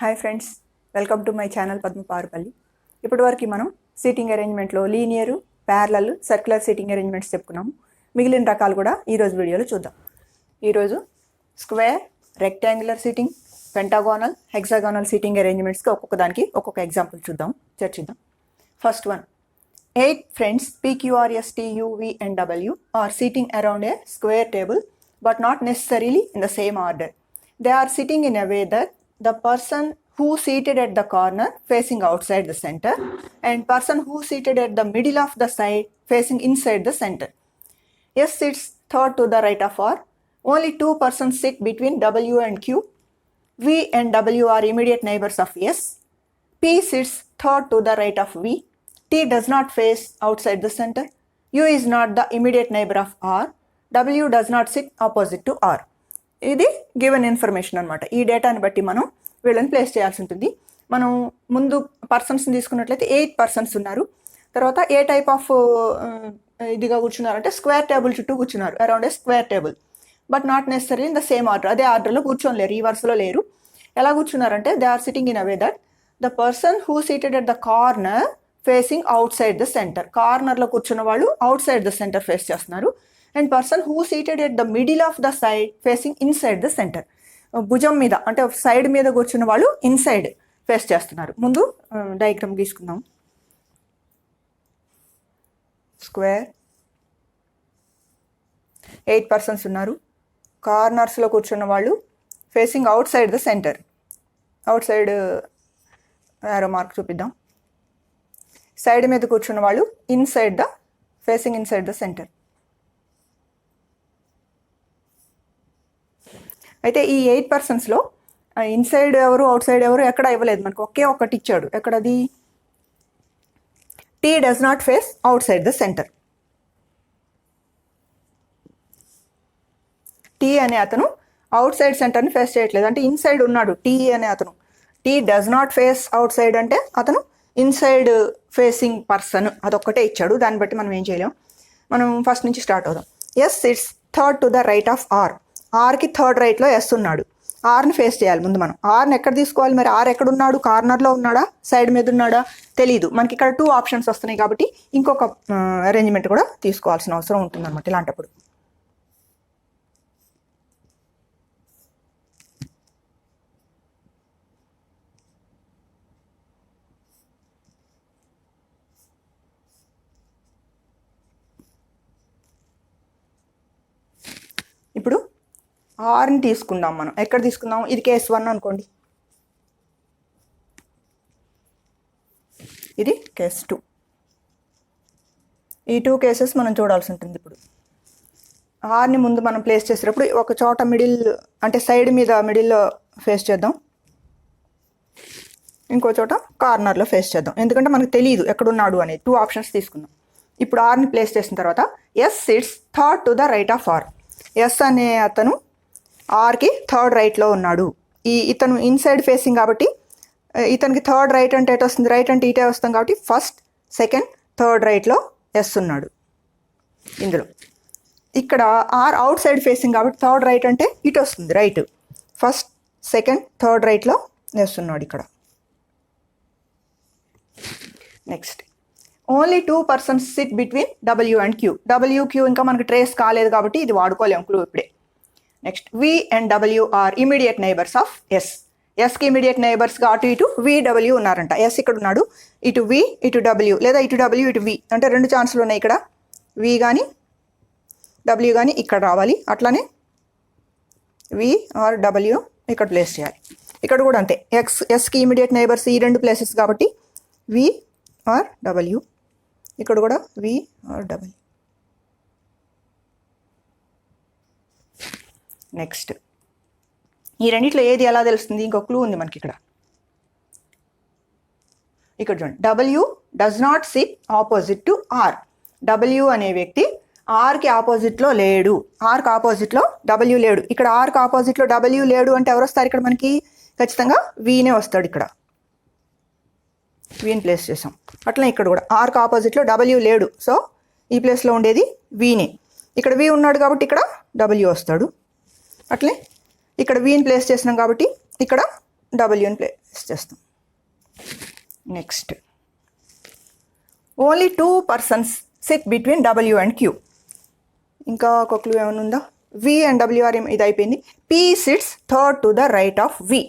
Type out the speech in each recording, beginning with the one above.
Hi friends, welcome to my channel Padma Parupalli. ఇప్పటివరకు మనం seating అరేంజ్మెంట్లో linear, parallel, circular seating arrangements చెప్పుకున్నాము. మిగిలిన రకాలు కూడా ఈరోజు వీడియోలో చూద్దాం. ఈరోజు square, rectangular seating, pentagonal, hexagonal seating అరేంజ్మెంట్స్కి ఒక్కొక్క దానికి ఒక్కొక్క ఎగ్జాంపుల్ చర్చిద్దాం. First one, 8 friends PQRS TUV and W are sitting around a square table but not necessarily in the same order. They are sitting in a way that the person who seated at the corner facing outside the center and person who seated at the middle of the side facing inside the center. S sits third to the right of R. Only 2 persons sit between W and Q. V and W are immediate neighbors of S. P sits third to the right of V. T does not face outside the center. U is not the immediate neighbor of R. W does not sit opposite to R. ఇది given information అనమాట. ఈ డేటాని బట్టి మనం వీళ్ళని place చేయాల్సి ఉంటుంది. మనం ముందు పర్సన్స్ని తీసుకున్నట్లయితే 8 persons ఉన్నారు. తర్వాత ఏ టైప్ ఆఫ్ ఇదిగా కూర్చున్నారంటే స్క్వేర్ టేబుల్ చుట్టూ కూర్చున్నారు, around a square table, but not necessary in the same order. అదే ఆర్డర్లో కూర్చోలేరు, ఈ వరుసలో లేరు. ఎలా కూర్చున్నారంటే they are sitting in a way that the person who seated at the corner facing outside the center. కార్నర్లో కూర్చున్న వాళ్ళు outside the center face చేస్తున్నారు. And person who seated at the middle of the side facing inside the center. భుజం మీద అంటే side మీద కూర్చున్న వాళ్ళు ఇన్సైడ్ ఫేస్ చేస్తున్నారు. ముందు డయాగ్రామ్ గీసుకుందాం. స్క్వేర్, 8 persons ఉన్నారు. కార్నర్స్లో కూర్చున్న వాళ్ళు facing outside the centre. Out side arrow mark చూపిద్దాం. సైడ్ మీద కూర్చున్న వాళ్ళు ఫేసింగ్ ఇన్సైడ్ ద సెంటర్. అయితే ఈ 8 personsలో ఇన్సైడ్ ఎవరు, అవుట్ సైడ్ ఎవరు ఎక్కడ ఇవ్వలేదు మనకు, ఒకే ఒకటి ఇచ్చాడు. ఎక్కడది? T does not face outside the centre. T అనే అతను అవుట్ సైడ్ సెంటర్ని ఫేస్ చేయట్లేదు, అంటే ఇన్సైడ్ ఉన్నాడు టీ అనే అతను. T does not face outside అంటే అతను ఇన్సైడ్ ఫేసింగ్ పర్సన్, అదొక్కటే ఇచ్చాడు. దాన్ని బట్టి మనం ఏం చేయలేం. మనం ఫస్ట్ నుంచి స్టార్ట్ అవుదాం. S sits third to the right of R. ఆర్కి థర్డ్ రైట్లో ఎస్ ఉన్నాడు. ఆర్ని ఫేస్ చేయాలి ముందు మనం. ఆర్ని ఎక్కడ తీసుకోవాలి మరి? ఆర్ ఎక్కడున్నాడు? కార్నర్లో ఉన్నాడా, సైడ్ మీద ఉన్నాడా తెలీదు మనకి. ఇక్కడ 2 options వస్తున్నాయి కాబట్టి ఇంకొక అరేంజ్మెంట్ కూడా తీసుకోవాల్సిన అవసరం ఉంటుందన్నమాట ఇలాంటప్పుడు. ఇప్పుడు ఆర్ని తీసుకుందాం మనం. ఎక్కడ తీసుకుందాం? ఇది కేస్ 1 అనుకోండి, ఇది కేస్ 2. ఈ 2 cases మనం చూడాల్సి ఉంటుంది. ఇప్పుడు ఆర్ని ముందు మనం ప్లేస్ చేసేటప్పుడు ఒక చోట మిడిల్ అంటే సైడ్ మీద మిడిల్లో ఫేస్ చేద్దాం, ఇంకో చోట కార్నర్లో ఫేస్ చేద్దాం. ఎందుకంటే మనకు తెలియదు ఎక్కడున్నాడు అనేది. 2 options తీసుకుందాం. ఇప్పుడు ఆర్ని ప్లేస్ చేసిన తర్వాత S sits third to the right of R. S అనే అతను ఆర్కి థర్డ్ రైట్లో ఉన్నాడు. ఇతను ఇన్సైడ్ ఫేసింగ్ కాబట్టి ఇతనికి థర్డ్ రైట్ అంటే ఎటు వస్తుంది? రైట్ అంటే ఇటే వస్తుంది కాబట్టి ఫస్ట్, సెకండ్, థర్డ్ రైట్లో ఎస్ ఉన్నాడు ఇందులో. ఇక్కడ ఆర్ అవుట్ సైడ్ ఫేసింగ్ కాబట్టి థర్డ్ రైట్ అంటే ఇటు వస్తుంది, రైట్. ఫస్ట్, సెకండ్, థర్డ్ రైట్లో ఎస్ ఉన్నాడు ఇక్కడ. Next, only 2 persons sit between W and Q. W, Q ఇంకా మనకు ట్రేస్ కాలేదు కాబట్టి ఇది వాడుకోలేము క్లూ ఇప్పుడే. Next, V and W are immediate neighbours of S. ఎస్కి ఇమీడియట్ నైబర్స్గా అటు ఇటు వి, డబ్ల్యూ ఉన్నారంట. ఎస్ ఇక్కడ ఉన్నాడు, ఇటు వి, ఇటు డబ్ల్యూ, లేదా ఇటు డబ్ల్యూ, ఇటు వి, అంటే 2 ఛాన్సులు ఉన్నాయి ఇక్కడ. వి కానీ డబ్ల్యూ కానీ ఇక్కడ రావాలి. అట్లానే వి ఆర్ డబ్ల్యూ ఇక్కడ ప్లేస్ చేయాలి. ఇక్కడ కూడా అంతే, ఎస్కి ఇమీడియట్ నైబర్స్ ఈ 2 places కాబట్టి వి ఆర్ డబ్ల్యూ, ఇక్కడ కూడా వి ఆర్ డబ్ల్యూ. నెక్స్ట్, ఈ రెండిట్లో ఏది ఎలా తెలుస్తుంది? ఇంకో క్లూ ఉంది మనకి ఇక్కడ. ఇక్కడ చూడండి, W does not sit opposite to R. W అనే వ్యక్తి ఆర్కి ఆపోజిట్లో లేడు. ఆర్కి ఆపోజిట్లో డబ్ల్యూ లేడు. ఇక్కడ ఆర్కి ఆపోజిట్లో డబ్ల్యూ లేడు అంటే ఎవరు వస్తారు ఇక్కడ మనకి? ఖచ్చితంగా వీనే వస్తాడు. ఇక్కడ వీని ప్లేస్ చేసాం. అట్లా ఇక్కడ కూడా ఆర్కి ఆపోజిట్లో డబ్ల్యూ లేడు, సో ఈ ప్లేస్లో ఉండేది వీనే. ఇక్కడ వి ఉన్నాడు కాబట్టి ఇక్కడ డబ్ల్యూ వస్తాడు. అట్లే ఇక్కడ వీని ప్లేస్ చేసినాం కాబట్టి ఇక్కడ డబ్ల్యూని ప్లేస్ చేస్తాం. Next only 2 persons sit between W and Q. ఇంకా ఒక క్లూ ఏమైనా ఉందా? వి అండ్ డబ్ల్యూఆర్ ఇది అయిపోయింది. P sits third to the right of V.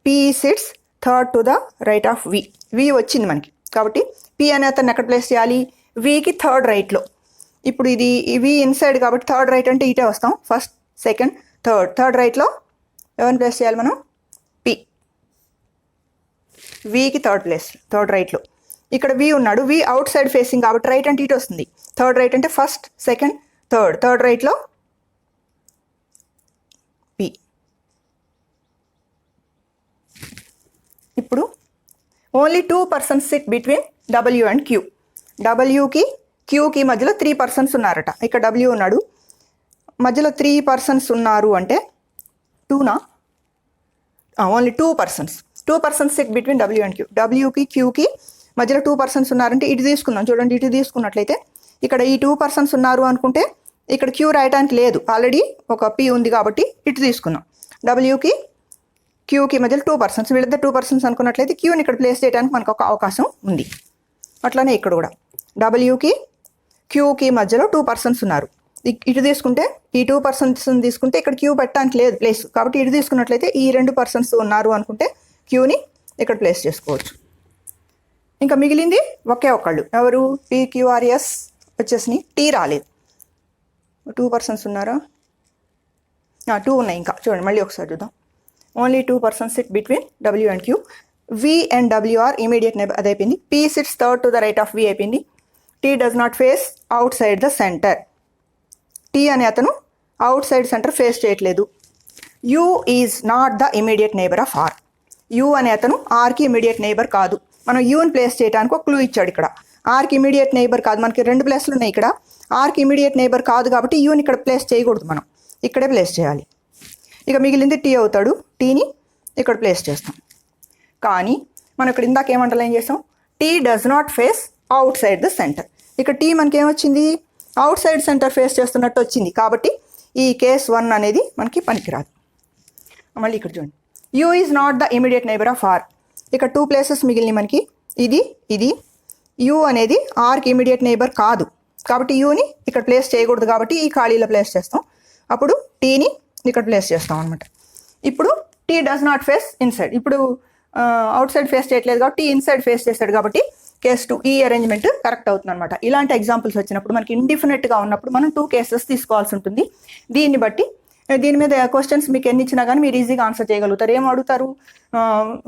P sits third to the right of V. V వచ్చింది మనకి కాబట్టి పీ అనే అతన్ని ఎక్కడ ప్లేస్ చేయాలి? వికి థర్డ్ రైట్లో. ఇప్పుడు ఇది వి ఇన్సైడ్ కాబట్టి థర్డ్ రైట్ అంటే ఇటే వస్తాం. ఫస్ట్, సెకండ్, థర్డ్ రైట్లో ఎవరిని ప్లేస్ చేయాలి మనం? పి. వికి థర్డ్ రైట్లో. ఇక్కడ వి ఉన్నాడు. వి అవుట్ సైడ్ ఫేసింగ్ కాబట్టి రైట్ అంటే ఇటు వస్తుంది. థర్డ్ రైట్ అంటే ఫస్ట్, సెకండ్, థర్డ్ రైట్లో పి. ఇప్పుడు only 2 persons sit between W and Q. డబ్ల్యూకి క్యూకి మధ్యలో 3 persons ఉన్నారట. ఇక్కడ డబ్ల్యూ ఉన్నాడు, మధ్యలో 3 persons ఉన్నారు అంటే 2నా? Only 2 persons. 2 persons sit between W and Q. డబ్ల్యూకి క్యూకి మధ్యలో 2 persons ఉన్నారంటే ఇటు తీసుకుందాం. చూడండి, ఇటు తీసుకున్నట్లయితే ఇక్కడ ఈ 2 persons ఉన్నారు అనుకుంటే ఇక్కడ క్యూ రాయడానికి లేదు, ఆల్రెడీ ఒక పి ఉంది కాబట్టి ఇటు తీసుకుందాం. డబ్ల్యూకి క్యూకి మధ్యలో 2 persons, వీళ్ళిద్దరు 2 persons అనుకున్నట్లయితే క్యూని ఇక్కడ ప్లేస్ చేయడానికి మనకు ఒక అవకాశం ఉంది. అట్లానే ఇక్కడ కూడా డబ్ల్యూకి క్యూకి మధ్యలో 2 persons ఉన్నారు. ఇటు తీసుకుంటే ఈ 2 persons తీసుకుంటే ఇక్కడ క్యూ పెట్టడానికి లేదు ప్లేస్, కాబట్టి ఇటు తీసుకున్నట్లయితే ఈ 2 persons ఉన్నారు అనుకుంటే క్యూని ఇక్కడ ప్లేస్ చేసుకోవచ్చు. ఇంకా మిగిలింది ఒకే ఒకళ్ళు, ఎవరు? పీక్యూఆర్ఎస్ వచ్చేసి టీ రాలేదు. 2 persons ఉన్నారా? 2 ఉన్నాయి. ఇంకా చూడండి, మళ్ళీ ఒకసారి చూద్దాం. Only 2 persons sit between W and Q. V and W are immediate neighbour, అది అయిపోయింది. P sits third to the right of V అయిపోయింది. T does not face outside the centre. T అనే అతను అవుట్ సైడ్ సెంటర్ ఫేస్ చేయట్లేదు. U is not the immediate neighbour of R. U అనే అతను ఆర్కి immediate neighbour కాదు. మనం యూని place చేయడానికి ఒక క్లూ ఇచ్చాడు. ఇక్కడ ఆర్కి ఇమీడియట్ నైబర్ కాదు, మనకి 2 ప్లేస్లు ఉన్నాయి. ఇక్కడ ఆర్కి ఇమీడియట్ నైబర్ కాదు కాబట్టి యూని ఇక్కడ ప్లేస్ చేయకూడదు, మనం ఇక్కడే ప్లేస్ చేయాలి. ఇక మిగిలింది టీ అవుతాడు. టీని ఇక్కడ ప్లేస్ చేస్తాం. కానీ మనం ఇక్కడ ఇందాక ఏమంటలేం చేసాం? T does not face outside the centre. ఇక్కడ టీ మనకి ఏమొచ్చింది? అవుట్ సైడ్ సెంటర్ ఫేస్ చేస్తున్నట్టు వచ్చింది, కాబట్టి ఈ కేస్ 1 అనేది మనకి పనికిరాదు. మళ్ళీ ఇక్కడ చూడండి, U is not the immediate neighbour of R. ఇక్కడ 2 ప్లేసెస్ మిగిలినాయి మనకి. ఇది యూ అనేది ఆర్కి ఇమీడియట్ నైబర్ కాదు కాబట్టి యూని ఇక్కడ ప్లేస్ చేయకూడదు, కాబట్టి ఈ ఖాళీలో ప్లేస్ చేస్తాం. అప్పుడు టీని ఇక్కడ ప్లేస్ చేస్తాం అనమాట. ఇప్పుడు T does not face inside. ఇప్పుడు అవుట్ సైడ్ ఫేస్ చేయట్లేదు కాబట్టి ఇన్సైడ్ ఫేస్ చేస్తాడు, కాబట్టి కేస్ 2 ఈ అరేంజ్మెంట్ కరెక్ట్ అవుతుంది అనమాట. ఇలాంటి ఎగ్జాంపుల్స్ వచ్చినప్పుడు మనకి ఇండిఫినెట్గా ఉన్నప్పుడు మనం 2 cases తీసుకోవాల్సి ఉంటుంది. దీన్ని బట్టి దీని మీద క్వశ్చన్స్ మీకు ఎన్ని ఇచ్చినా కానీ మీరు ఈజీగా ఆన్సర్ చేయగలుగుతారు. ఏం అడుగుతారు?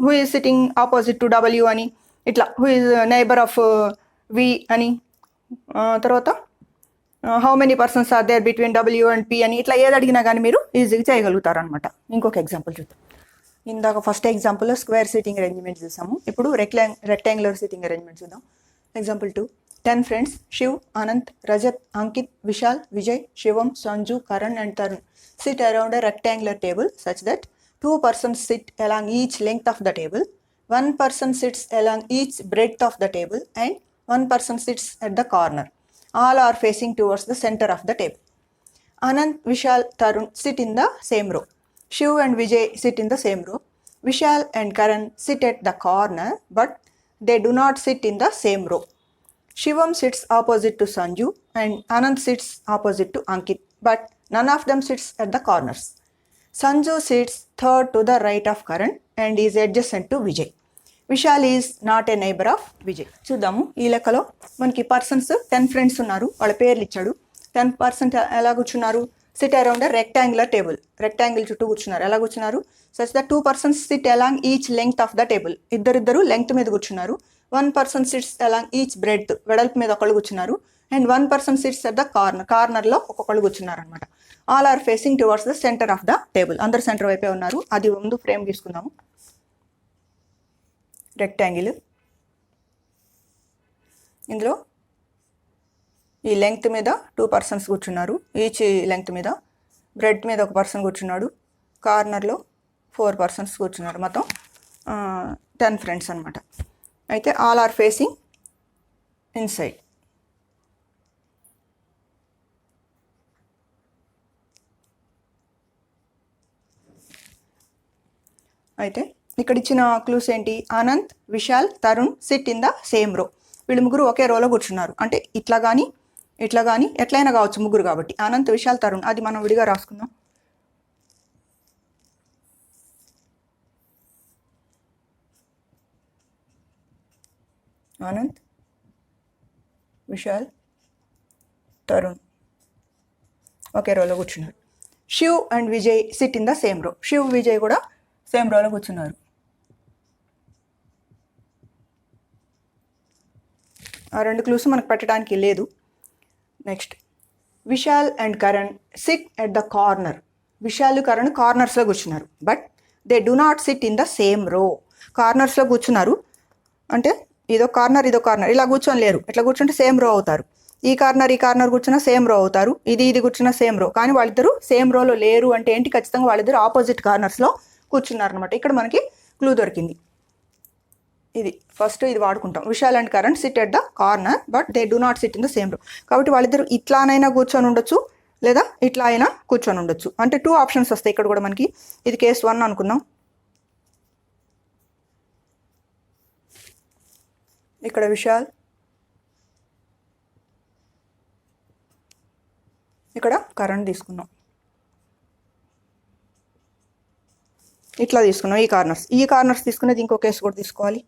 Who is sitting opposite to W అని, ఇట్లా who is neighbour of V అని, తర్వాత how many persons are there between W and P అని, ఇట్లా ఏది అడిగినా కానీ మీరు ఈజీగా చేయగలుగుతారు అనమాట. ఇంకొక ఎగ్జాంపుల్ చూద్దాం. ఇందాక ఫస్ట్ ఎగ్జాంపుల్లో స్క్వేర్ సిట్టింగ్ అరేంజ్మెంట్ చూసాము. ఇప్పుడు రెక్టాంగులర్ సిట్టింగ్ అరేంజ్మెంట్ చూద్దాం. Example 2. 10 friends, Shiv, Anant, Rajat, Ankit, Vishal, Vijay, Shivam, Sanju, Karan and Tarun sit around a rectangular table such that 2 persons sit along each length of the table, 1 person sits along each breadth of the table and 1 person sits at the corner. All are facing towards the center of the table. Anant, Vishal, Tarun sit in the same row. Shiv and Vijay sit in the same row. Vishal and Karan sit at the corner, but they do not sit in the same row. Shivam sits opposite to Sanju and Anant sits opposite to Ankit, but none of them sits at the corners. Sanju sits third to the right of Karan and is adjacent to Vijay. Vishal is not a neighbor of Vijay. చూద్దాము. ఈ లెక్కలో మనకి persons 10 friends ఉన్నారు, వాళ్ళ పేర్లు ఇచ్చాడు. 10% ఎలా కూర్చున్నారు? Sit around rectangular table. Rectangle చుట్టూ కూర్చున్నారు. ఎలా కూర్చున్నారు? Such the 2 persons sit along each length of the table. ఇద్దరు లెంగ్త్ మీద కూర్చున్నారు. 1 person sits along each breadth, వెడల్పు మీద ఒకళ్ళు కూర్చున్నారు. And 1 person sits at the కార్నర్లో ఒక్కొక్కళ్ళు కూర్చున్నారు అనమాట. All are facing towards the centre of the table. అందరు సెంటర్ వైపే ఉన్నారు. అది ముందు ఫ్రేమ్ తీసుకుందాము. రెక్టాంగిల్, ఇందులో ఈ లెంగ్త్ మీద 2 persons కూర్చున్నారు. ఈచ్ లెంగ్త్ మీద బ్రెడ్ మీద 1 person కూర్చున్నాడు. కార్నర్లో 4 persons కూర్చున్నారు. మొత్తం 10 friends అనమాట. అయితే ఆల్ ఆర్ ఫేసింగ్ ఇన్సైడ్. అయితే ఇక్కడ ఇచ్చిన క్లూస్ ఏంటి? Anand, Vishal, Tarun SIT in the same రో. వీళ్ళు ముగ్గురు ఒకే రోలో కూర్చున్నారు. అంటే ఇట్లా కానీ ఇట్లా కానీ ఎట్లయినా కావచ్చు ముగ్గురు కాబట్టి. ఆనంద్, విశాల్, తరుణ్ అది మనం విడిగా రాసుకుందాం. ఆనంద్, విశాల్, తరుణ్ ఒకే రోలో కూర్చున్నారు. Shiv and Vijay SIT in the same రో. శివ్, విజయ్ కూడా సేమ్ రోలో కూర్చున్నారు. ఆ రెండు క్లూస్ మనకు పెట్టడానికి లేదు. Next, Vishal and Karan sit at the corner. Vishal, Karan కార్నర్స్లో కూర్చున్నారు. But they do not sit in the same row. కార్నర్స్లో కూర్చున్నారు అంటే ఇదో కార్నర్ ఇదో కార్నర్ ఇలా కూర్చొని లేరు. ఇట్లా కూర్చుంటే సేమ్ రో అవుతారు. ఈ కార్నర్ కూర్చున్నా సేమ్ రో అవుతారు. ఇది కూర్చున్నా సేమ్ రో. కానీ వాళ్ళిద్దరూ సేమ్ రోలో లేరు అంటే ఏంటి? ఖచ్చితంగా వాళ్ళిద్దరు ఆపోజిట్ కార్నర్స్లో కూర్చున్నారు అనమాట. ఇక్కడ మనకి క్లూ దొరికింది. ఇది ఫస్ట్ ఇది వాడుకుంటాం. Vishal and Karan sit at the corner but they do not sit in the same row. కాబట్టి వాళ్ళిద్దరు ఇట్లానైనా కూర్చొని ఉండొచ్చు లేదా ఇట్లా అయినా కూర్చొని ఉండొచ్చు. అంటే 2 ఆప్షన్స్ వస్తాయి ఇక్కడ కూడా మనకి. ఇది కేస్ 1 అనుకుందాం. ఇక్కడ విశాల్, ఇక్కడ కరణ్ తీసుకున్నాం. ఇట్లా తీసుకున్నాం ఈ కార్నర్స్ తీసుకునేది ఇంకో కేసు కూడా తీసుకోవాలి.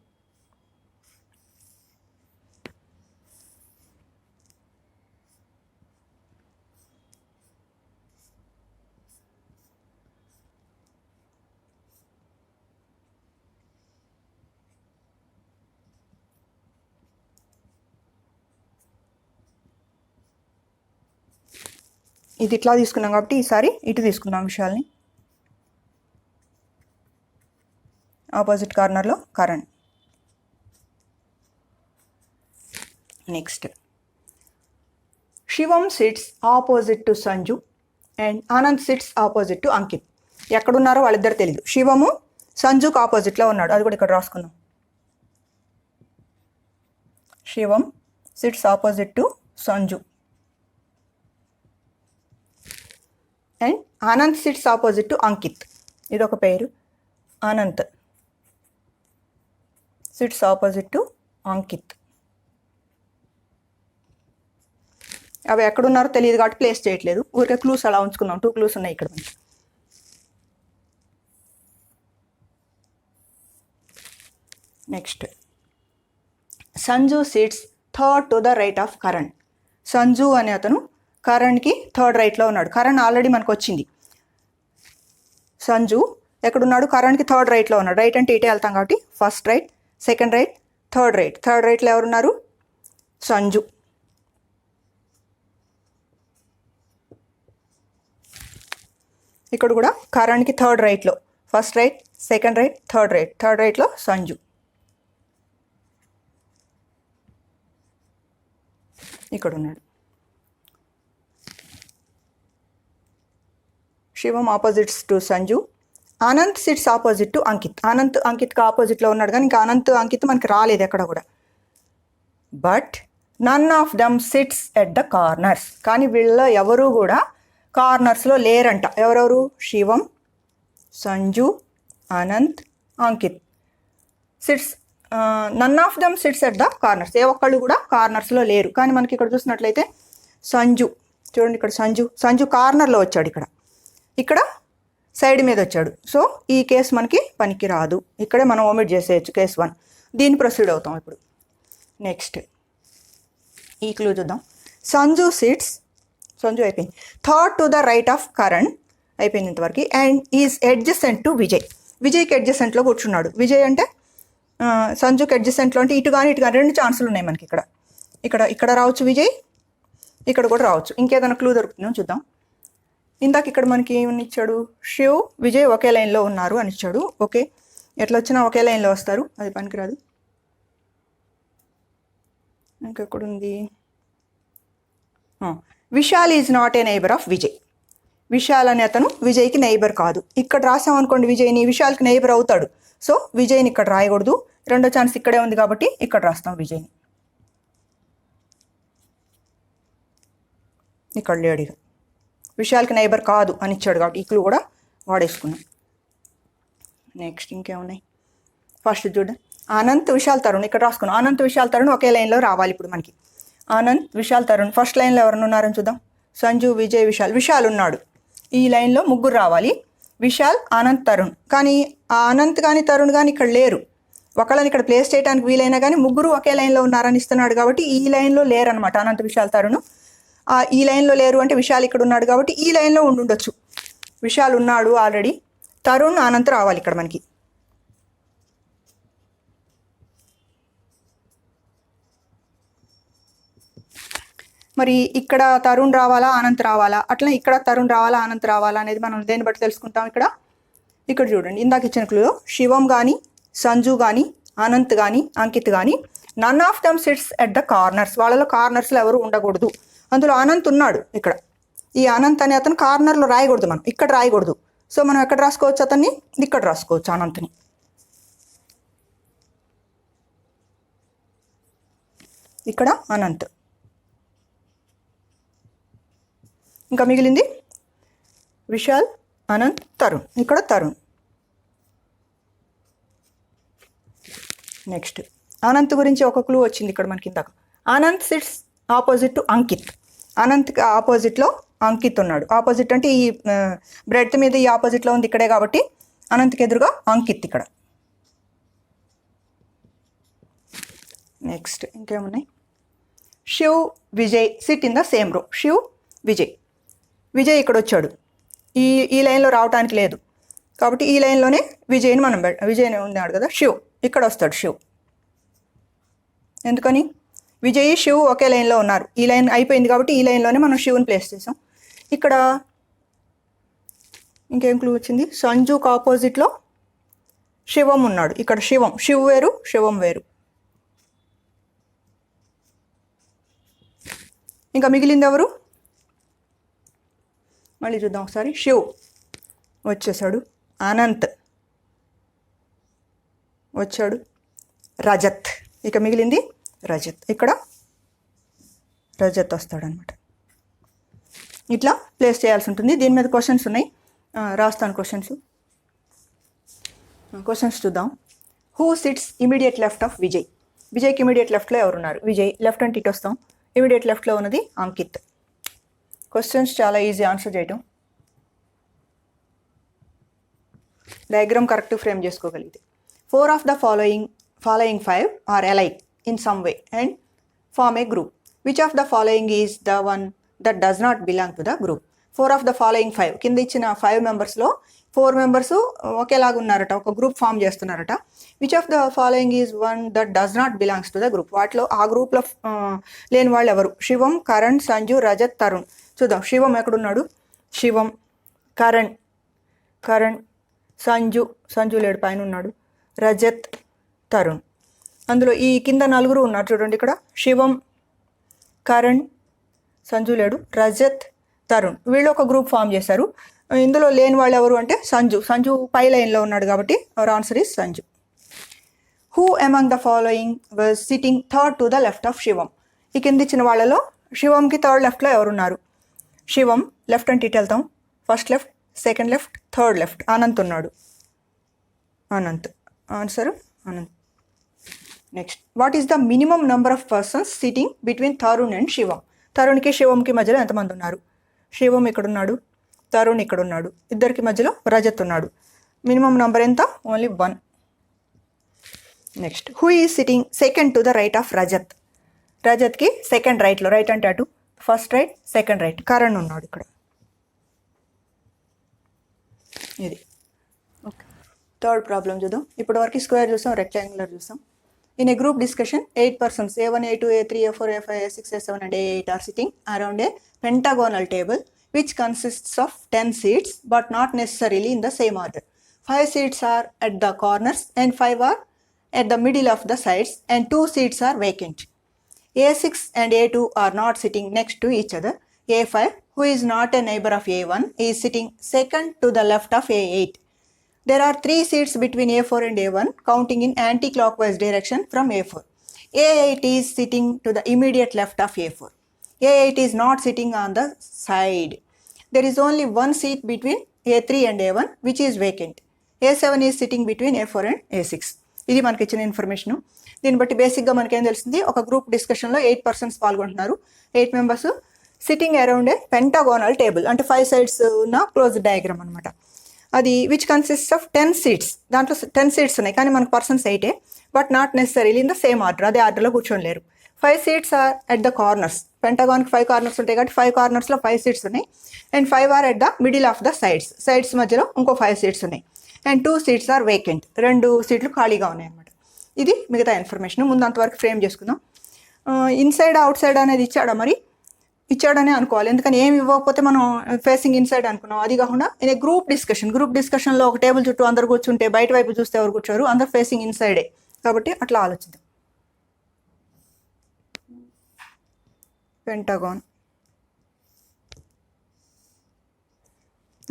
ఇది ఇట్లా తీసుకున్నాం కాబట్టి ఈసారి ఇటు తీసుకున్నాం విషయాల్ని. ఆపోజిట్ కార్నర్లో Karan. Next, Shivam sits opposite to Sanju and Anand sits opposite to Ankit. ఎక్కడున్నారో వాళ్ళిద్దరు తెలియదు. శివము సంజుకు ఆపోజిట్లో ఉన్నాడు. అది కూడా ఇక్కడ రాసుకుందాం. Shivam sits opposite to Sanju and Anand sits opposite to Ankit. ఇది ఒక పేరు. Anant sits opposite to Ankit. అవి ఎక్కడున్నారో తెలియదు కాబట్టి ప్లేస్ చేయట్లేదు. ఊరికే క్లూస్ అలా ఉంచుకుందాం. 2 క్లూస్ ఉన్నాయి ఇక్కడ మనకి. Next, Sanju sits third to the right of Karan. Sanju అనే అతను కరణ్కి థర్డ్ రైట్లో ఉన్నాడు. కరణ్ ఆల్రెడీ మనకు వచ్చింది. సంజు ఎక్కడున్నాడు? కరణ్కి థర్డ్ రైట్లో ఉన్నాడు. రైట్ అంటే ఇటే వెళ్తాం కాబట్టి first right, second right, third right. Third రైట్లో ఎవరున్నారు? సంజు. ఇక్కడ కూడా కరణ్కి థర్డ్ రైట్లో first right, second right, third right. Third రైట్లో సంజు. ఇక్కడ ఉన్నాడు. Shivam opposites to Sanju. Anant sits opposite to Ankit. అంకిత్కి ఆపోజిట్లో ఉన్నాడు కానీ ఇంకా అంకిత్ మనకి రాలేదు ఎక్కడ కూడా. But none of them sits at the corners. కానీ వీళ్ళ ఎవరు కూడా కార్నర్స్లో లేరంట. ఎవరెవరు? Shivam, Sanju, Anant, Ankit. Sits none of them sits at the corners. ఏ ఒక్కళ్ళు కూడా కార్నర్స్లో లేరు. కానీ మనకి ఇక్కడ చూసినట్లయితే సంజు చూడండి. ఇక్కడ సంజు కార్నర్లో వచ్చాడు. ఇక్కడ సైడ్ మీద వచ్చాడు. సో ఈ కేసు మనకి పనికి రాదు. ఇక్కడే మనం ఓమిట్ చేసేయచ్చు కేసు 1. దీన్ని ప్రొసీడ్ అవుతాం ఇప్పుడు. నెక్స్ట్ ఈ క్లూ చూద్దాం. సంజు అయిపోయింది. Third to the right of Karan అయిపోయింది ఇంతవరకు. అండ్ ఈజ్ అడ్జసెంట్ టు విజయ్కి అడ్జసెంట్లో కూర్చున్నాడు. విజయ్ అంటే సంజుకి అడ్జసెంట్లో అంటే ఇటు కానీ 2 ఛాన్సులు ఉన్నాయి మనకి. ఇక్కడ రావచ్చు విజయ్, ఇక్కడ కూడా రావచ్చు. ఇంకేదైనా క్లూ దొరుకుతుందో చూద్దాం. ఇందాక ఇక్కడ మనకి ఏమని ఇచ్చాడు? శివ్, విజయ్ ఒకే లైన్లో ఉన్నారు అని ఇచ్చాడు. ఓకే, ఎట్లా వచ్చినా ఒకే లైన్లో వస్తారు. అది పనికిరాదు. ఇంకెక్కడుంది? Vishal is not a neighbour of Vijay. Vishal అనే అతను విజయ్కి నైబర్ కాదు. ఇక్కడ రాసామనుకోండి విజయ్ని, విశాల్కి నైబర్ అవుతాడు. సో విజయ్ని ఇక్కడ రాయకూడదు. రెండో ఛాన్స్ ఇక్కడే ఉంది కాబట్టి ఇక్కడ రాస్తాం విజయ్ని. ఇక్కడ లేడు. విశాల్కి నైబర్ కాదు అని ఇచ్చాడు కాబట్టి ఈ క్లూ కూడా వాడేసుకున్నాం. నెక్స్ట్ ఇంకేమున్నాయి? ఫస్ట్ చూడండి, అనంత్ విశాల్ తరుణ్ ఇక్కడ రాసుకున్నాం. అనంత్ విశాల్ తరుణ్ ఒకే లైన్లో రావాలి ఇప్పుడు మనకి. అనంత్ విశాల్ తరుణ్ ఫస్ట్ లైన్లో ఎవరైనా ఉన్నారని చూద్దాం. సంజు విజయ్ విశాల్. విశాల్ ఉన్నాడు, ఈ లైన్లో ముగ్గురు రావాలి. విశాల్ అనంత్ తరుణ్. కానీ ఆ అనంత్ కానీ తరుణ్ కానీ ఇక్కడ లేరు. ఒకళ్ళని ఇక్కడ ప్లేస్ చేయడానికి వీలైనా కానీ ముగ్గురు ఒకే లైన్లో ఉన్నారని ఇస్తున్నాడు కాబట్టి ఈ లైన్లో లేరు అనమాట. అనంత్ విశాల్ తరుణ్ ఈ లైన్లో లేరు అంటే విశాల్ ఇక్కడ ఉన్నాడు కాబట్టి ఈ లైన్లో ఉండొచ్చు. విశాల్ ఉన్నాడు ఆల్రెడీ, తరుణ్ అనంత్ రావాలి ఇక్కడ మనకి. మరి ఇక్కడ తరుణ్ రావాలా అనంత్ రావాలా, అట్లా ఇక్కడ తరుణ్ రావాలా అనంత్ రావాలా అనేది మనం దేన్ని బట్టి తెలుసుకుంటాం. ఇక్కడ చూడండి, ఇందాక ఇచ్చిన క్లూ శివం కానీ సంజు కానీ అనంత్ కానీ అంకిత్ కానీ none of them sits at the corners. వాళ్ళలో కార్నర్స్లో ఎవరు ఉండకూడదు. అందులో అనంత్ ఉన్నాడు. ఇక్కడ ఈ అనంత్ అనే అతను కార్నర్లో రాయకూడదు, మనం ఇక్కడ రాయకూడదు. సో మనం ఎక్కడ రాసుకోవచ్చు అతన్ని, ఇక్కడ రాసుకోవచ్చు అనంత్ని. ఇక్కడ అనంత్. ఇంకా మిగిలింది విశాల్ అనంత్ తరుణ్. ఇక్కడ తరుణ్. నెక్స్ట్ అనంత్ గురించి ఒక క్లూ వచ్చింది ఇక్కడ మనకి ఇందాక. Anant sits opposite to Ankit. అనంత్కి ఆపోజిట్లో అంకిత్ ఉన్నాడు. ఆపోజిట్ అంటే ఈ బ్రెడ్ మీద ఈ ఆపోజిట్లో ఉంది ఇక్కడే కాబట్టి అనంత్కి ఎదురుగా అంకిత్ ఇక్కడ. నెక్స్ట్ ఇంకేమున్నాయి, Shiv Vijay SIT in the same రో. శివ్ విజయ్. విజయ్ ఇక్కడ వచ్చాడు, ఈ లైన్లో రావడానికి లేదు కాబట్టి ఈ లైన్లోనే విజయ్ని మనం విజయ్ని ఉన్నాడు కదా, శివ్ ఇక్కడ వస్తాడు. శివ్ ఎందుకని, విజయ్ శివ్ ఒకే లైన్లో ఉన్నారు. ఈ లైన్ అయిపోయింది కాబట్టి ఈ లైన్లోనే మనం శివ్ని ప్లేస్ చేసాం. ఇక్కడ ఇంకేం క్లూ వచ్చింది, సంజుకు ఆపోజిట్లో శివం ఉన్నాడు. ఇక్కడ శివం, శివ్ వేరు శివం వేరు. ఇంకా మిగిలింది ఎవరు, మళ్ళీ చూద్దాం ఒకసారి. శివ్ వచ్చేసాడు, అనంత్ వచ్చాడు, రజత్. ఇక మిగిలింది రజత్. ఇక్కడ రజత్ వస్తాడనమాట. ఇట్లా ప్లేస్ చేయాల్సి ఉంటుంది. దీని మీద క్వశ్చన్స్ ఉన్నాయి, రాస్తాను క్వశ్చన్స్ చూద్దాం. Who sits immediate left of Vijay. విజయ్కి ఇమీడియట్ లెఫ్ట్లో ఎవరున్నారు, విజయ్. లెఫ్ట్ అంటే ఇటు వస్తాం. ఇమీడియట్ లెఫ్ట్లో ఉన్నది అంకిత్. క్వశ్చన్స్ చాలా ఈజీ ఆన్సర్ చేయటం. డయాగ్రామ్ కరెక్ట్ ఫ్రేమ్ చేసుకోగలిగితే. 4 of the following 5 are alike in some way and form a group. Which of the following is the one that does not belong to the group? 4 of the following 5 కింద ఇచ్చిన 5 మెంబర్స్లో 4 members ఒకేలాగా ఉన్నారట, ఒక group form చేస్తున్నారట. Which of the following is one that does not belongs to the group. వాటిలో ఆ గ్రూప్లో లేని వాళ్ళు ఎవరు, శివం, కరణ్, సంజు, రజత్, తరుణ్. చూద్దాం, శివం ఎక్కడున్నాడు, శివం, కరణ్, సంజు లేడు పైన ఉన్నాడు, రజత్, తరుణ్. అందులో ఈ కింద నలుగురు ఉన్నారు చూడండి, ఇక్కడ శివం, కరణ్, సంజు లేడు, రజత్, తరుణ్. వీళ్ళు ఒక గ్రూప్ ఫామ్ చేశారు. ఇందులో లేని వాళ్ళు ఎవరు అంటే సంజు పై లైన్లో ఉన్నాడు కాబట్టి our answer is Sanju. Who among the following was sitting third to the left of Shivam. ఈ కింద ఇచ్చిన వాళ్ళలో శివంకి థర్డ్ లెఫ్ట్లో ఎవరున్నారు, శివం లెఫ్ట్ అంటే ఇటు వెళ్తాం. First left, second left, third left. Anant ఉన్నాడు, Anant. Answer Anant. Next, what is the minimum number of persons sitting between Tarun and Shivam. తరుణ్కి శివంకి మధ్యలో ఎంతమంది ఉన్నారు, శివం ఇక్కడున్నాడు, తరుణ్ ఇక్కడున్నాడు, ఇద్దరికి మధ్యలో రజత్ ఉన్నాడు. మినిమం నెంబర్ ఎంత, only 1. Next, who is sitting second to the right of Rajat. రజత్కి సెకండ్ రైట్లో, రైట్ అంటే అటు, first right second right, Karan ఉన్నాడు ఇక్కడ. ఇది ఓకే. థర్డ్ ప్రాబ్లం చూద్దాం. ఇప్పటివరకు స్క్వేర్ చూసాం, రెక్టాంగులర్ చూసాం. In a group discussion, 8 persons, A1, A2, A3, A4, A5, A6, A7 and A8 are sitting around a pentagonal table which consists of 10 seats but not necessarily in the same order. 5 seats are at the corners and 5 are at the middle of the sides and 2 seats are vacant. A6 and A2 are not sitting next to each other. A5, who is not a neighbor of A1, is sitting second to the left of A8. There are 3 seats between A4 and A1 counting in anti-clockwise direction from A4. A8 is sitting to the immediate left of A4. A8 is not sitting on the side. There is only 1 seat between A3 and A1 which is vacant. A7 is sitting between A4 and A6. ఇది మనకి ఇచ్చిన information. దీన్ని బట్టి బేసిక్గా మనకేం తెలిసింది, ఒక group డిస్కషన్లో 8 పర్సన్స్ పాల్గొంటున్నారు. 8 members sitting around a pentagonal table, అంటే 5 సైడ్స్ ఉన్న క్లోజ్డ్ డయాగ్రామ్ అనమాట. అది విచ్ కన్సిస్ట్ ఆఫ్ 10 సీట్స్. దాంట్లో 10 సీట్స్ ఉన్నాయి, కానీ మనకు persons 8, but not necessarily in the same order. అదే ఆర్డర్లో కూర్చొని లేరు. 5 seats are at the corners. పెంటాగాన్కి 5 కార్నర్స్ ఉంటాయి కాబట్టి 5 కార్నర్స్లో 5 సీట్స్ ఉన్నాయి. And 5 are at the middle of the sides. Sides మధ్యలో ఇంకో 5 సీట్స్ ఉన్నాయి. And 2 seats are vacant. 2 సీట్లు ఖాళీగా ఉన్నాయి అనమాట. ఇది మిగతా ఇన్ఫర్మేషన్. ముందు అంతవరకు ఫ్రేమ్ చేసుకుందాం. ఇన్సైడ్ అవుట్ సైడ్ అనేది ఇచ్చాడా, మరి ఇచ్చాడనే అనుకోవాలి. ఎందుకని ఏమి ఇవ్వకపోతే మనం ఫేసింగ్ ఇన్సైడ్ అనుకున్నాం. అది కాకుండా ఇది గ్రూప్ డిస్కషన్లో ఒక టేబుల్ చుట్టూ అందరు కూర్చుంటే బయట వైపు చూస్తే ఎవరు కూర్చోరు, అందరు ఫేసింగ్ ఇన్సైడే. కాబట్టి అట్లా ఆలోచిద్దాం. పెంటాగాన్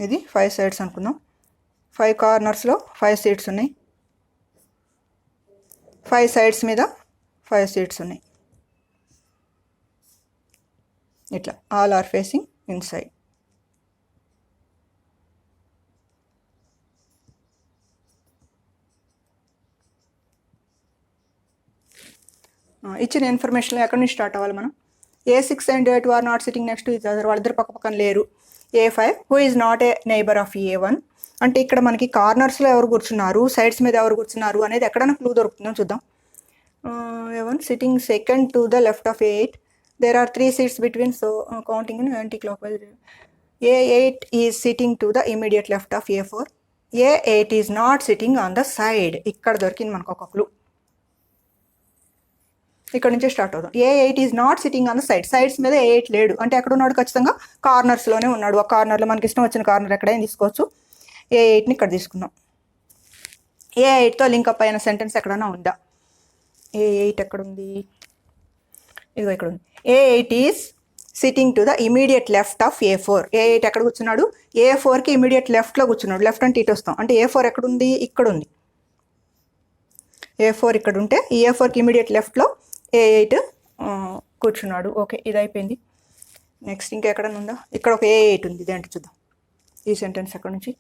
ఇది 5 సైడ్స్ అనుకుందాం. 5 కార్నర్స్లో 5 సీట్స్ ఉన్నాయి. 5 సైడ్స్ మీద 5 సీట్స్ ఉన్నాయి. ఇట్లా ఆల్ ఆర్ ఫేసింగ్ ఇన్సైడ్. ఇచ్చిన ఇన్ఫర్మేషన్లో ఎక్కడి నుంచి స్టార్ట్ అవ్వాలి మనం? A6 and A2 are not sitting next to each other. వాళ్ళిద్దరు పక్క పక్కన లేరు. A5 who is not a neighbour of A1. అంటే ఇక్కడ మనకి కార్నర్స్లో ఎవరు కూర్చున్నారు, సైడ్స్ మీద ఎవరు కూర్చున్నారు అనేది ఎక్కడైనా క్లూ దొరుకుతుందో చూద్దాం. A1 sitting second to the left of A8. There are 3 seats between, so counting in anti-clockwise. A8 is sitting to the immediate left of A4. A8 is not sitting on the side. ఇక్కడ దొరికింది మనకు ఒక clue. ఇక్కడ నుంచే start అవుతాం. A8 is not sitting on the side. Sides మీద A8 లేడు. అంటే ఎక్కడ ఉన్నాడు? ఖచ్చితంగా కార్నర్స్లోనే ఉన్నాడు. ఒక కార్నర్లో మనకి ఇష్టం వచ్చిన కార్నర్ ఎక్కడైనా తీసుకోవచ్చు. A8ని ఇక్కడ తీసుకుందాం. A8తో లింకప్ అయిన సెంటెన్స్ ఎక్కడైనా ఉందా? A8 ఎక్కడుంది? ఇదిగో ఇక్కడ ఉంది. A8 is sitting to the immediate left of A4. A8 ఎక్కడ కూర్చున్నాడు? A4కి ఇమీడియట్ లెఫ్ట్లో కూర్చున్నాడు. లెఫ్ట్ అంటే ఇటు వస్తాం. అంటే A4 ఎక్కడుంది? ఇక్కడ ఉంది. A4 ఇక్కడ ఉంటే ఈ A4కి ఇమీడియట్ లెఫ్ట్లో A8 కూర్చున్నాడు. ఓకే, ఇది అయిపోయింది. నెక్స్ట్ ఇంకెక్కడన్నా ఉందా? ఇక్కడ ఒక A8 ఉంది. ఇదేంటి చూద్దాం. ఈ సెంటెన్స్ ఎక్కడ నుంచి?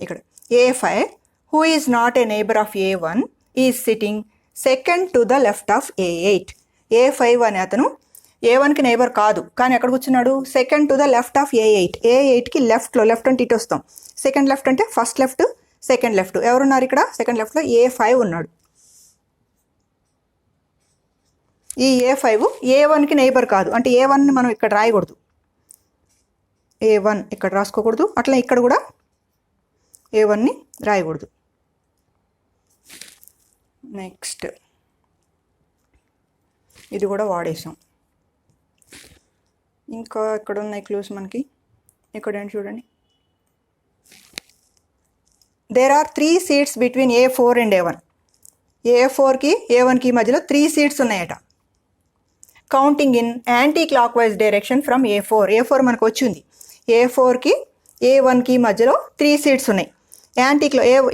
ఇక్కడ A5 who is not a neighbour of A1 is sitting second to the left of A8. A5 అనే అతను A1కి నైబర్ కాదు, కానీ ఎక్కడ కూర్చున్నాడు? Second to the left of A8. A8కి లెఫ్ట్లో, లెఫ్ట్ అంటే ఇటు వస్తాం. సెకండ్ లెఫ్ట్ అంటే ఫస్ట్ లెఫ్ట్, సెకండ్ లెఫ్ట్. ఎవరున్నారు ఇక్కడ? సెకండ్ లెఫ్ట్లో A5 ఉన్నాడు. ఈ A5 A1కి నైబర్ కాదు. అంటే A1ని మనం ఇక్కడ రాయకూడదు. A1 ఇక్కడ రాసుకోకూడదు. అట్లా ఇక్కడ కూడా A1ని రాయకూడదు. నెక్స్ట్ ఇది కూడా వాడేసాం. ఇంకా ఇక్కడ ఉన్నాయి క్లూస్ మనకి. ఇక్కడ ఏంటి చూడండి. There are 3 seats between A4 and A1. A4కి A1కి మధ్యలో 3 సీట్స్ ఉన్నాయట. Counting in anticlockwise direction from A4. A4 మనకు వచ్చింది. A4కి A1కి మధ్యలో 3 సీట్స్ ఉన్నాయి.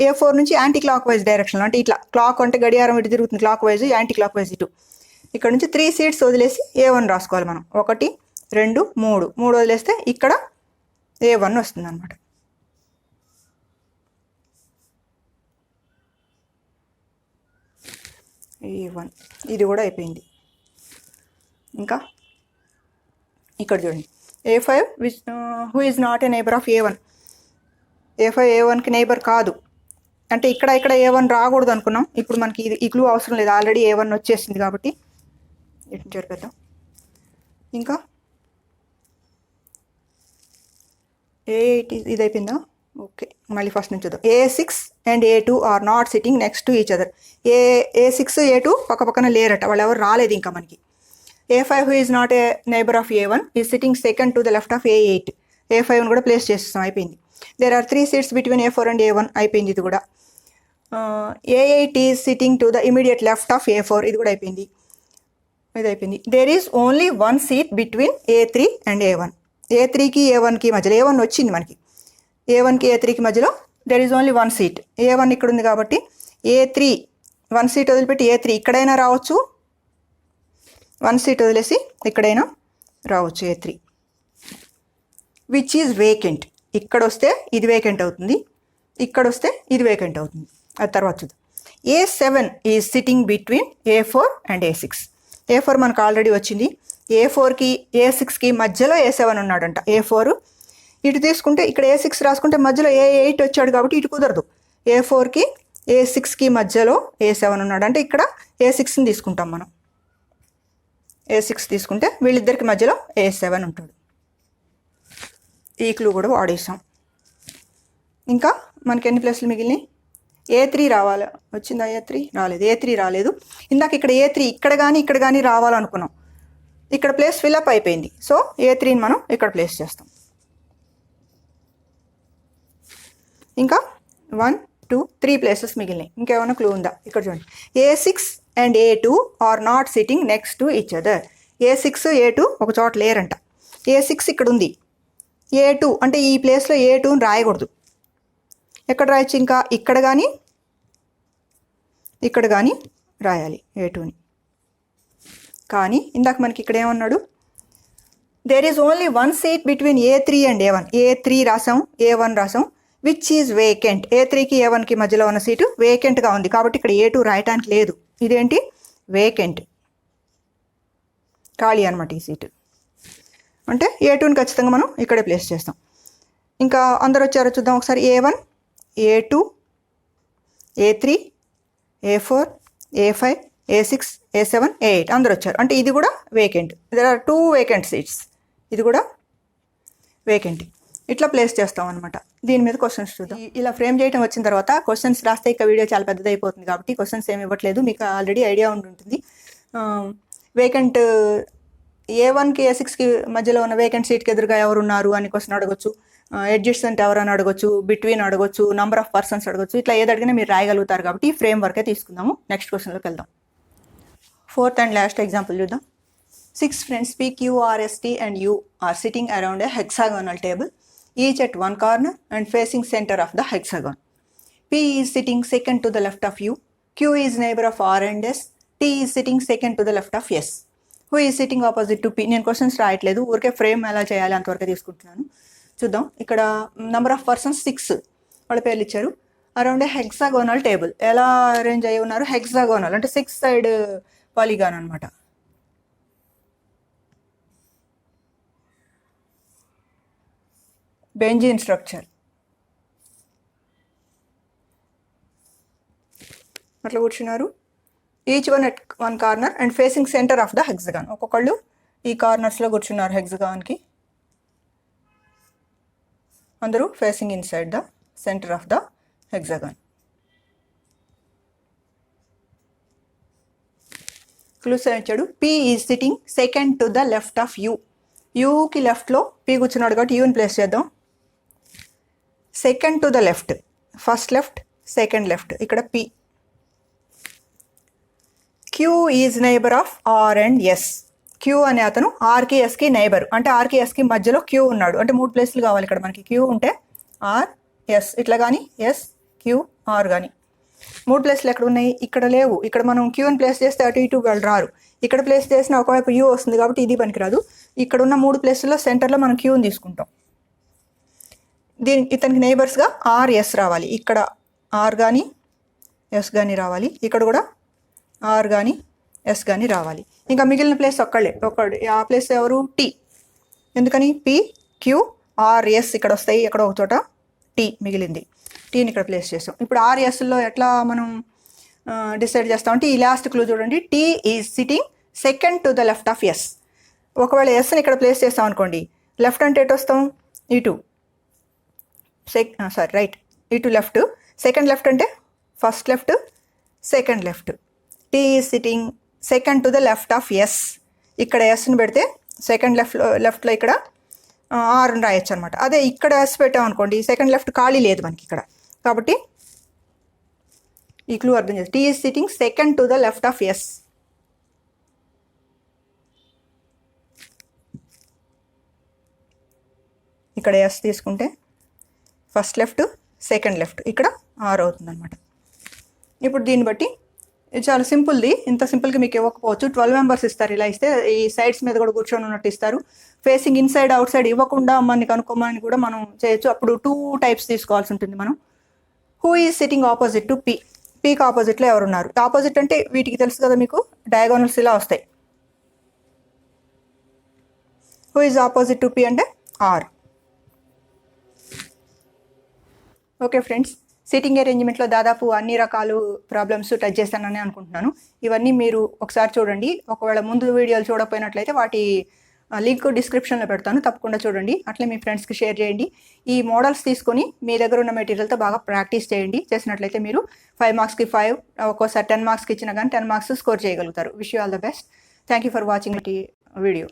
A4 నుంచి యాంటీ క్లాక్ వైజ్ డైరెక్షన్లో, అంటే ఇట్లా క్లాక్ అంటే గడియారం ఇటు తిరుగుతుంది, clock wise, anti clock wise ఇటు. ఇక్కడ నుంచి 3 సీట్స్ వదిలేసి A1 రాసుకోవాలి మనం. 1 2 3 వదిలేస్తే ఇక్కడ A1 వస్తుంది అనమాట. A1 ఇది కూడా అయిపోయింది. ఇంకా ఇక్కడ చూడండి. A5 which who is not a neighbour of A1. A5 A1కి నైబర్ కాదు. అంటే ఇక్కడ A1 రాకూడదు అనుకున్నాం. ఇప్పుడు మనకి ఈ క్లూ అవసరం లేదు, ఆల్రెడీ A1 వచ్చేసింది కాబట్టి ఇటు జరిపేద్దాం. ఇంకా A8 ఇది అయిపోయిందా? ఓకే, మళ్ళీ ఫస్ట్ నుంచి చూద్దాం. A6 and A2 are not sitting next to each other. A6 A2 పక్క పక్కన లేరట, వాళ్ళు ఎవరు రాలేదు ఇంకా మనకి. A5 who is not a neighbour of A1 is sitting second to the left of A8. A5ని కూడా ప్లేస్ చేసేస్తాం, అయిపోయింది. There are 3 seats between A4 and A1, అయిపోయింది ఇది కూడా. A8 is sitting to the immediate left of A4, ఇది కూడా అయిపోయింది. ఇది అయిపోయింది. There is only 1 seat between A3 and A1. A3కి A1కి మధ్యలో A1 వచ్చింది మనకి. A1కి A3కి మధ్యలో there is only 1 seat. A1 ఇక్కడ ఉంది కాబట్టి A3 1 సీట్ వదిలిపెట్టి A3 ఇక్కడైనా రావచ్చు, 1 సీట్ వదిలేసి ఇక్కడైనా రావచ్చు A3. Which is vacant. ఇక్కడ వస్తే ఇది వేకెంట్ అవుతుంది, ఇక్కడ వస్తే ఇది వేకెంట్ అవుతుంది. అది తర్వాత చూద్దాం. A7 is sitting between A4 and A6. A4 మనకు ఆల్రెడీ వచ్చింది. A4కి A6కి మధ్యలో A7 ఉన్నాడంట. A4 ఇటు తీసుకుంటే ఇక్కడ A6 రాసుకుంటే మధ్యలో A8 వచ్చాడు కాబట్టి ఇటు కుదరదు. A4కి A6కి మధ్యలో A7 ఉన్నాడు అంటే ఇక్కడ A6ని తీసుకుంటాం మనం. A6 తీసుకుంటే వీళ్ళిద్దరికి మధ్యలో A7 ఉంటాడు. ఈ క్లూ కూడా వాడేసాం. ఇంకా మనకి ఎన్ని ప్లేస్లు మిగిలినాయి? A3 రావాలి. వచ్చిందా? A3 రాలేదు. A3 రాలేదు. ఇందాక ఇక్కడ A3 ఇక్కడ కానీ రావాలనుకున్నాం. ఇక్కడ ప్లేస్ ఫిల్అప్ అయిపోయింది. సో A3ని మనం ఇక్కడ ప్లేస్ చేస్తాం. ఇంకా 1, 2, 3 ప్లేసెస్ మిగిలినాయి. ఇంకేమైనా క్లూ ఉందా? ఇక్కడ చూడండి. A6 and A2 are not sitting next to each other. A6 A2 ఒక చోట లేరంట. A6 ఇక్కడ ఉంది. A2 అంటే ఈ ప్లేస్లో A2ని రాయకూడదు. ఎక్కడ రాయొచ్చు? ఇంకా ఇక్కడ కానీ రాయాలి A2ని. కానీ ఇందాక మనకి ఇక్కడ ఏమన్నాడు? There is only 1 seat between A3 and A1. A3 రాసాం, A1 రాసాం. Which is vacant. A3కి A1కి మధ్యలో ఉన్న సీటు వేకెంట్గా ఉంది కాబట్టి ఇక్కడ A2 రాయటానికి లేదు. ఇదేంటి? వేకెంట్, ఖాళీ అనమాట ఈ సీటు. అంటే A2ని ఖచ్చితంగా మనం ఇక్కడే ప్లేస్ చేస్తాం. ఇంకా అందరు వచ్చారో చూద్దాం ఒకసారి. A1, A2, A3, A4, A5, A6, A7, A8 అందరు వచ్చారు. అంటే ఇది కూడా vacant. There are 2 vacant seats. ఇది కూడా వేకెంట్. ఇట్లా ప్లేస్ చేస్తాం అనమాట. దీని మీద క్వశ్చన్స్ చూద్దాం. ఇలా ఫ్రేమ్ చేయడం వచ్చిన తర్వాత క్వశ్చన్స్ రాస్తే ఇక వీడియో చాలా పెద్దది అయిపోతుంది కాబట్టి క్వశ్చన్స్ ఏమి ఇవ్వట్లేదు. మీకు ఆల్రెడీ ఐడియా ఉంటుంది. వేకెంట్ A1కి A6కి మధ్యలో ఉన్న వేకెంట్ సీట్కి ఎదురుగా ఎవరున్నారు అని క్వశ్చన్ అడగొచ్చు. అడ్జస్టెంట్ ఎవరని అడగొచ్చు, బిట్వీన్ అడగొచ్చు, నంబర్ ఆఫ్ పర్సన్స్ అడగొచ్చు. ఇట్లా ఏది అడిగినా మీరు రాయగలుగుతారు కాబట్టి ఈ ఫ్రేమ్ వర్కే తీసుకుందాము. నెక్స్ట్ క్వశ్చన్లోకి వెళ్దాం. 4th అండ్ లాస్ట్ ఎగ్జాంపుల్ చూద్దాం. 6 friends P, Q, R, S, T and U are sitting around a hexagonal table, each at one corner and facing center of the hexagon. P is sitting second to the left of U, Q is neighbor of R and S, T is sitting second to the left of S. Who is sitting opposite to P? నేను questions రాయట్లేదు, ఊరికే frame ఎలా చేయాలి అంతవరకు తీసుకుంటున్నాను. చూద్దాం. ఇక్కడ number of persons 6 వాళ్ళ పేర్లు ఇచ్చారు. Around a hexagonal table. ఎలా అరేంజ్ అయ్యి ఉన్నారు? హెక్సాగోనల్ అంటే 6 సైడ్ పాలిగాన్ అనమాట. బెంజీన్ స్ట్రక్చర్ అట్లా కూర్చున్నారు. Each one at one corner and facing centre of the hexagon. ఒక్కొక్కళ్ళు ఈ కార్నర్స్లో కూర్చున్నారు హెక్సగాన్కి. అందరూ facing inside the centre of the hexagon. Clues ఇచ్చాడు. P is sitting second to the left of U. యూకి లెఫ్ట్లో పి కూర్చున్నాడు కాబట్టి యూని ప్లేస్ చేద్దాం. Second to the left, first left, second left. ఇక్కడ P. Q is neighbour of R and S. Q అనే అతను ఆర్కి ఎస్కి నైబర్. అంటే ఆర్కి ఎస్కి మధ్యలో క్యూ ఉన్నాడు. అంటే 3 ప్లేస్లు కావాలి ఇక్కడ మనకి. క్యూ ఉంటే ఆర్ ఎస్ ఇట్లా కానీ, ఎస్ క్యూ ఆర్ కానీ. 3 ప్లేస్లు ఎక్కడ ఉన్నాయి? ఇక్కడ లేవు. ఇక్కడ మనం క్యూని ప్లేస్ చేస్తే అటు ఇటు వాళ్ళు రారు. ఇక్కడ ప్లేస్ చేసిన ఒకవైపు యూ వస్తుంది కాబట్టి ఇది పనికిరాదు. ఇక్కడ ఉన్న 3 ప్లేస్లో సెంటర్లో మనం క్యూని తీసుకుంటాం. ఇతనికి నైబర్స్గా ఆర్ ఎస్ రావాలి. ఇక్కడ ఆర్ కానీ ఎస్ కానీ రావాలి. ఇక్కడ కూడా ఆర్ కానీ ఎస్ కానీ రావాలి. ఇంకా మిగిలిన ప్లేస్ ఒక్కడు. ఆ ప్లేస్ ఎవరు? టీ. ఎందుకని? పి, క్యూ, ఆర్, ఎస్ ఇక్కడ వస్తాయి. ఎక్కడ ఒక చోట టీ మిగిలింది. టీని ఇక్కడ ప్లేస్ చేస్తాం. ఇప్పుడు ఆర్ఎస్లో ఎట్లా మనం డిసైడ్ చేస్తామంటే ఈ లాస్ట్ క్లూ చూడండి. T is sitting second to the left of S. ఒకవేళ ఎస్ని ఇక్కడ ప్లేస్ చేస్తాం అనుకోండి, లెఫ్ట్ అంటే ఎటు వస్తాం? ఇటు. రైట్. ఇటు లెఫ్ట్. సెకండ్ లెఫ్ట్ అంటే first left, second left. T is sitting second to the left of S. ఇక్కడ ఎస్ని పెడితే సెకండ్ లెఫ్ట్లో ఇక్కడ ఆర్ని రాయొచ్చు అనమాట. అదే ఇక్కడ ఎస్ పెట్టాం అనుకోండి, సెకండ్ లెఫ్ట్ ఖాళీ లేదు మనకి ఇక్కడ. కాబట్టి ఈ క్లూ అర్థం చేసి T is sitting second to the left of S. ఇక్కడ ఎస్ తీసుకుంటే ఫస్ట్ లెఫ్ట్, సెకండ్ లెఫ్ట్, ఇక్కడ ఆర్ అవుతుంది అనమాట. ఇప్పుడు దీన్ని బట్టి చాలా సింపుల్ది. ఇంత సింపుల్గా మీకు ఇవ్వకపోవచ్చు. 12 మెంబర్స్ ఇస్తారు. ఇలా ఇస్తే ఈ సైడ్స్ మీద కూడా కూర్చొని ఉన్నట్టు ఇస్తారు. ఫేసింగ్ ఇన్సైడ్ అవుట్ సైడ్ ఇవ్వకుండా మనకి కనుక్కోమని కూడా మనం చేయొచ్చు. అప్పుడు 2 టైప్స్ తీసుకోవాల్సి ఉంటుంది మనం. Who is sitting opposite to P. పీకి ఆపోజిట్లో ఎవరున్నారు. ఆపోజిట్ అంటే వీటికి తెలుసు కదా మీకు, డయాగోనల్స్ ఇలా వస్తాయి. Who is opposite to P అంటే ఆర్. ఓకే ఫ్రెండ్స్, సీటింగ్ అరేంజ్మెంట్లో దాదాపు అన్ని రకాలు ప్రాబ్లమ్స్ టచ్ చేస్తానని అనుకుంటున్నాను. ఇవన్నీ మీరు ఒకసారి చూడండి. ఒకవేళ ముందు వీడియోలు చూడకపోయినట్లయితే వాటి లింక్ డిస్క్రిప్షన్లో పెడతాను, తప్పకుండా చూడండి. అట్లే మీ ఫ్రెండ్స్కి షేర్ చేయండి. ఈ మోడల్స్ తీసుకొని మీ దగ్గర ఉన్న మెటీరియల్తో బాగా ప్రాక్టీస్ చేయండి. చేసినట్లయితే మీరు 5 మార్క్స్కి 5, ఒక్కోసారి 10 మార్క్స్కి ఇచ్చినా కానీ 10 మార్క్స్ స్కోర్ చేయగలుగుతారు. Wish you all the best. Thank you for watching video.